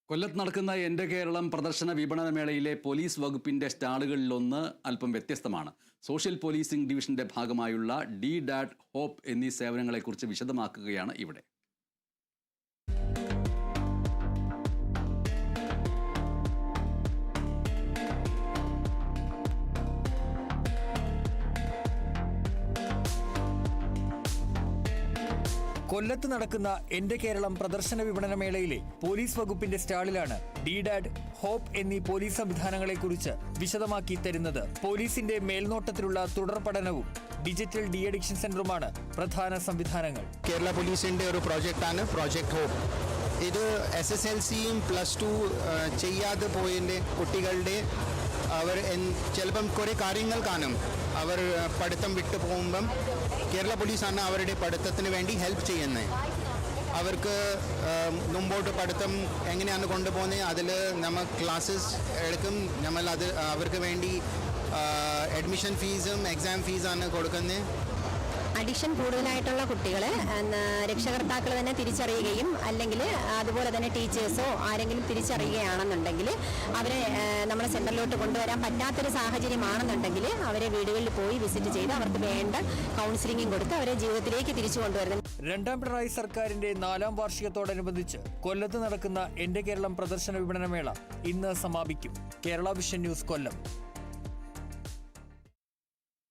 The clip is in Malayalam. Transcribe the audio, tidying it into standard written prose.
കൊല്ലത്ത് നടക്കുന്ന എൻ്റെ കേരളം പ്രദർശന വിപണനമേളയിലെ പോലീസ് വകുപ്പിന്റെ സ്റ്റാളുകളിലൊന്ന് അല്പം വ്യത്യസ്തമാണ്. സോഷ്യൽ പോലീസിംഗ് ഡിവിഷന്റെ ഭാഗമായുള്ള ഡി-ഡാഡ് ഹോപ്പ് എന്നീ സേവനങ്ങളെക്കുറിച്ച് വിശദമാക്കുകയാണ് ഇവിടെ. കൊല്ലത്ത് നടക്കുന്ന എൻ്റെ കേരളം പ്രദർശന വിപണനമേളയിലെ പോലീസ് വകുപ്പിന്റെ സ്റ്റാളിലാണ് ഡി-ഡാഡ് ഹോപ്പ് എന്നീ പോലീസ് സംവിധാനങ്ങളെക്കുറിച്ച് വിശദമാക്കി തരുന്നത്. പോലീസിന്റെ മേൽനോട്ടത്തിലുള്ള തുടർ പഠനവും ഡിജിറ്റൽ ഡി അഡിക്ഷൻ സെന്ററുമാണ് പ്രധാന സംവിധാനങ്ങൾ. കേരള പോലീസിന്റെ ഒരു പ്രോജക്റ്റാണ് പ്രോജക്റ്റ് ഹോപ്പ്. ഇത് SSLCയും +2 ചെയ്യാതെ പോയതിൻ്റെ കുട്ടികളുടെ അവർ ചിലപ്പം കുറേ കാര്യങ്ങൾ കാണും. അവർ പഠിത്തം വിട്ടു പോകുമ്പം കേരള പോലീസാണ് അവരുടെ പഠിത്തത്തിന് വേണ്ടി ഹെൽപ്പ് ചെയ്യുന്നത്. അവർക്ക് മുമ്പോട്ട് പഠിത്തം എങ്ങനെയാണ് കൊണ്ടുപോകുന്നത്, അതിൽ നമ്മൾ ക്ലാസ്സസ് എടുക്കും. നമ്മൾ അത് അവർക്ക് വേണ്ടി അഡ്മിഷൻ ഫീസും എക്സാം ഫീസാണ് കൊടുക്കുന്നത്. അഡിക്ഷൻ കൂടുതലായിട്ടുള്ള കുട്ടികളെ രക്ഷകർത്താക്കൾ തന്നെ തിരിച്ചറിയുകയും അല്ലെങ്കിൽ അതുപോലെ തന്നെ ടീച്ചേഴ്സോ ആരെങ്കിലും തിരിച്ചറിയുകയാണെന്നുണ്ടെങ്കിൽ അവരെ നമ്മുടെ സെന്ററിലോട്ട് കൊണ്ടുവരാൻ പറ്റാത്തൊരു സാഹചര്യമാണെന്നുണ്ടെങ്കിൽ അവരെ വീടുകളിൽ പോയി വിസിറ്റ് ചെയ്ത് അവർക്ക് വേണ്ട കൗൺസിലിംഗും കൊടുത്ത് അവരെ ജീവിതത്തിലേക്ക് തിരിച്ചു കൊണ്ടുവരുന്നത്. രണ്ടാം പിണറായി സർക്കാരിന്റെ 4ാം വാർഷികത്തോടനുബന്ധിച്ച് കൊല്ലത്ത് നടക്കുന്ന എൻ്റെ കേരളം പ്രദർശന വിപണനമേള ഇന്ന് സമാപിക്കും. കേരള വിഷൻ ന്യൂസ്, കൊല്ലം.